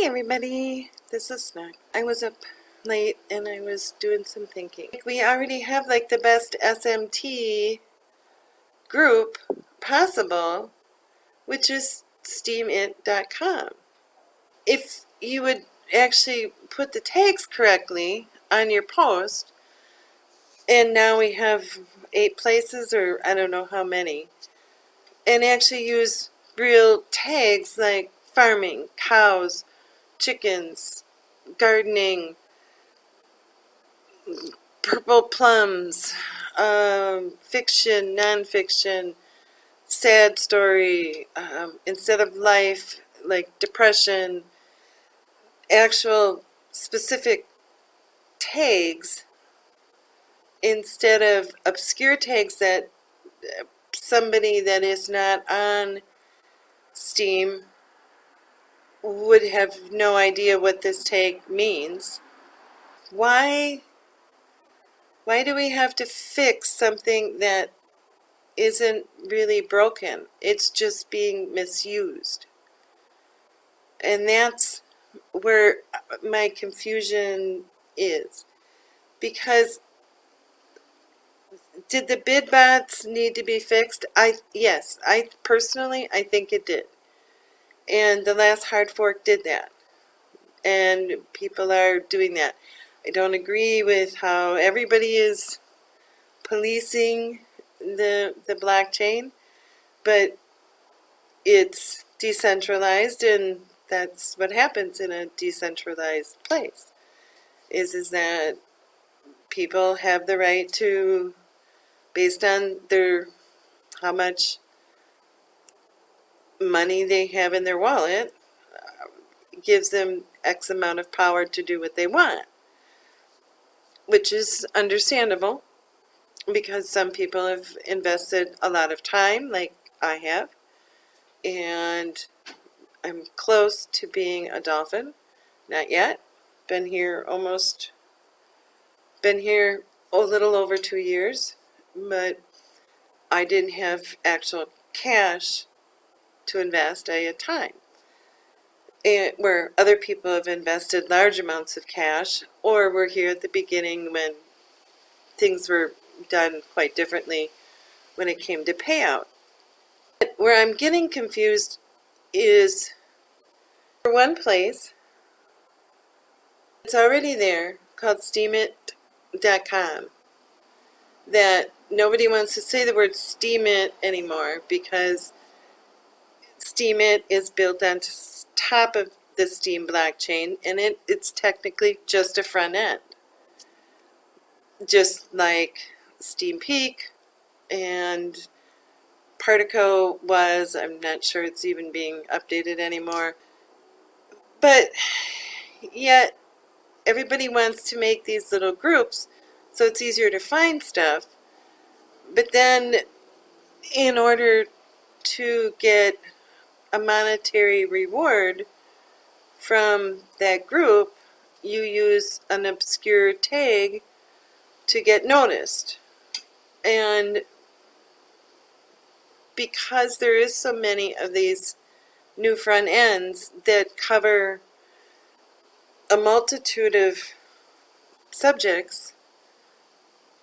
everybody, this is Snook. I was up late and I was doing some thinking. We already have like the best SMT group possible, which is Steemit.com. If you would actually put the tags correctly on your post, and now we have 8 places, or I don't know how many, and actually use real tags like farming, cows, chickens, gardening, purple plums, fiction, nonfiction, sad story, instead of life, like depression, actual specific tags instead of obscure tags that somebody that is not on Steam would have no idea what this tag means. Why do we have to fix something that isn't really broken? It's just being misused. And that's where my confusion is. Because did the bid bots need to be fixed? Yes, I personally think it did. And the last hard fork did that. And people are doing that. I don't agree with how everybody is policing the blockchain, but it's decentralized, and that's what happens in a decentralized place, is that people have the right to, based on how much money they have in their wallet, gives them X amount of power to do what they want, which is understandable because some people have invested a lot of time, like I have, and I'm close to being a dolphin. Not yet. Been here a little over 2 years, but I didn't have actual cash to invest. I had time. And where other people have invested large amounts of cash, or were here at the beginning when things were done quite differently when it came to payout. But where I'm getting confused is, for one place, it's already there, called Steemit.com, that nobody wants to say the word Steemit anymore because Steemit is built on top of the Steem blockchain, and it's technically just a front end. Just like Steam Peak and Partico was. I'm not sure it's even being updated anymore. But yet, everybody wants to make these little groups so it's easier to find stuff. But then, in order to get a monetary reward from that group, you use an obscure tag to get noticed. And because there is so many of these new front ends that cover a multitude of subjects,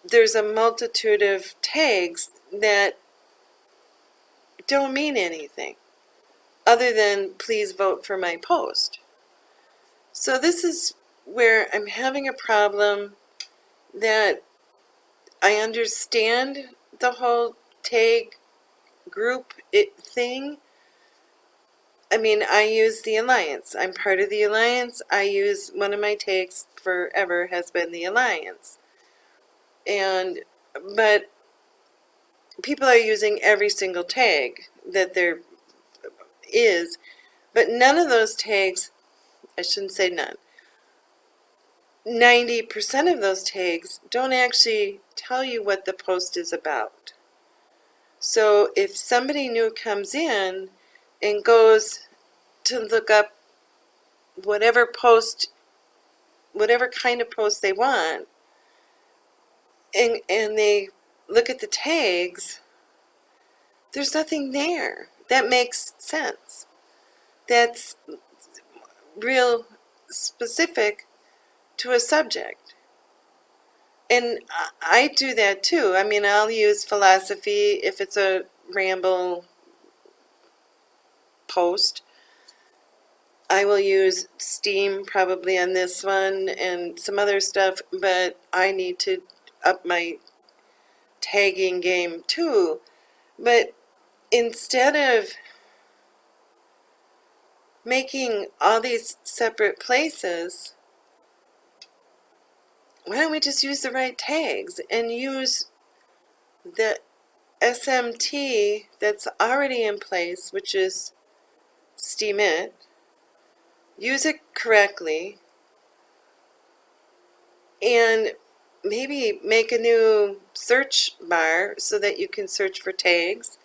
there's a multitude of tags that don't mean anything other than please vote for my post. So this is where I'm having a problem, that I understand the whole tag group thing. I mean, I use the Alliance. I'm part of the Alliance. I use, one of my tags forever has been the Alliance. But people are using every single tag that there is, but none of those tags, I shouldn't say none, 90% of those tags don't actually tell you what the post is about. So if somebody new comes in and goes to look up whatever post, whatever kind of post they want, and they look at the tags, there's nothing there that makes sense. That's real specific to a subject. And I do that too. I mean, I'll use philosophy if it's a Ramble post. I will use Steem probably on this one and some other stuff, but I need to up my tagging game too. But instead of making all these separate places, why don't we just use the right tags and use the SMT that's already in place, which is Steemit, use it correctly, and maybe make a new search bar so that you can search for tags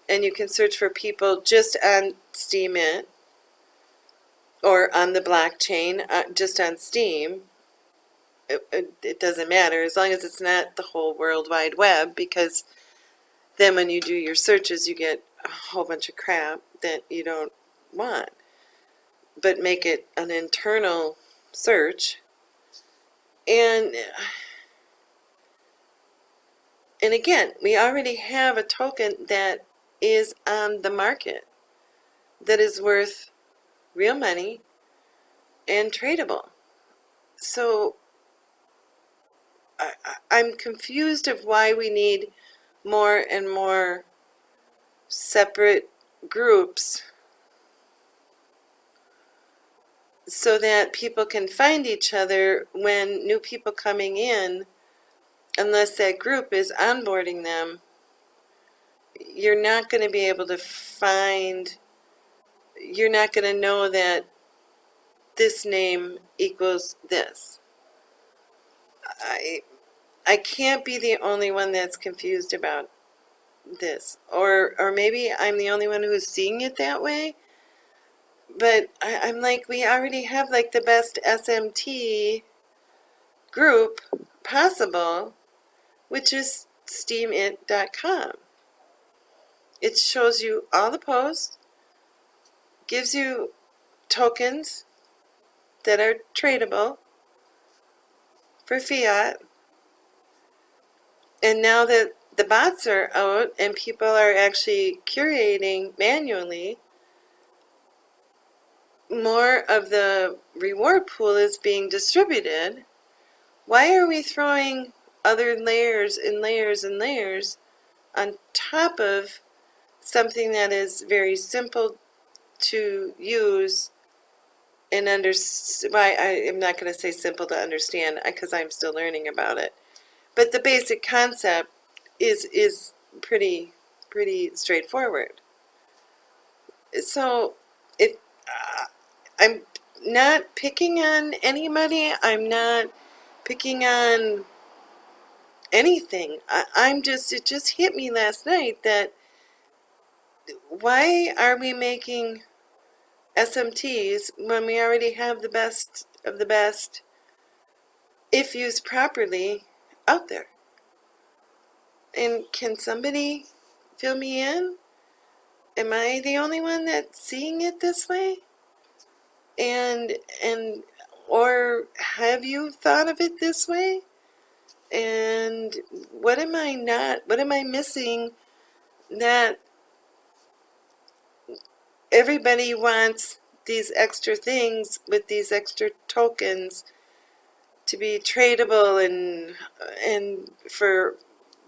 and you can search for people just on Steemit or on the blockchain, just on Steem. It doesn't matter as long as it's not the whole World Wide Web, because then when you do your searches you get a whole bunch of crap that you don't want. But make it an internal search. And again, we already have a token that is on the market that is worth real money and tradable. So I'm confused of why we need more and more separate groups so that people can find each other when new people coming in, unless that group is onboarding them. You're not going to be able to find, you're not going to know that this name equals this. I can't be the only one that's confused about this, or maybe I'm the only one who's seeing it that way. But I'm like, we already have like the best SMT group possible, which is steemit.com. It shows you all the posts, gives you tokens that are tradable for fiat. And now that the bots are out and people are actually curating manually, more of the reward pool is being distributed. Why are we throwing other layers and layers and layers on top of something that is very simple to use and why I am not going to say simple to understand because I'm still learning about it. But the basic concept is pretty straightforward. So if I'm not picking on anybody, I'm not picking on anything. I'm just, it just hit me last night that why are we making SMTs when we already have the best of the best, if used properly, out there? And can somebody fill me in? Am I the only one that's seeing it this way? And or have you thought of it this way? And what am I missing that everybody wants these extra things with these extra tokens to be tradable and for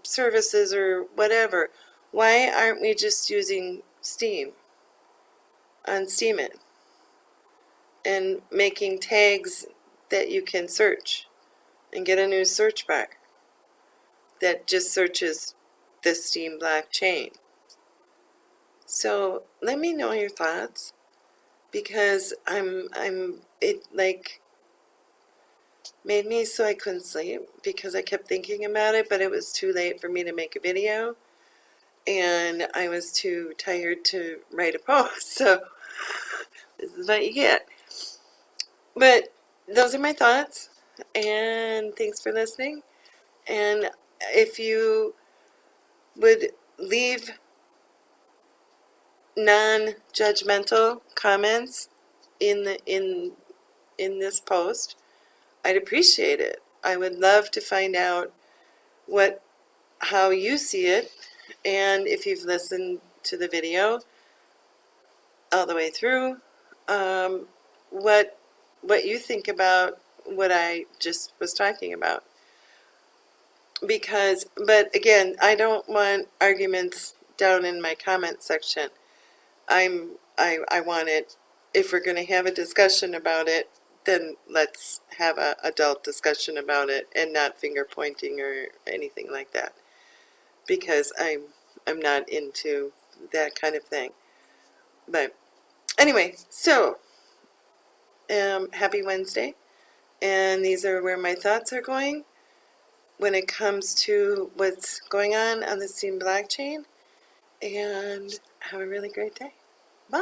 services or whatever? Why aren't we just using Steem on Steemit and making tags that you can search and get a new search bar that just searches the Steem blockchain? So let me know your thoughts, because it like made me so I couldn't sleep because I kept thinking about it, but it was too late for me to make a video and I was too tired to write a post. So this is what you get. But those are my thoughts, and thanks for listening. And if you would leave non-judgmental comments in this post, I'd appreciate it. I would love to find out how you see it, and if you've listened to the video all the way through, what you think about what I just was talking about. But again, I don't want arguments down in my comment section. I want it, if we're going to have a discussion about it, then let's have an adult discussion about it and not finger pointing or anything like that, because I'm not into that kind of thing. But anyway, so happy Wednesday, and these are where my thoughts are going when it comes to what's going on the Steem blockchain, and have a really great day. Bye.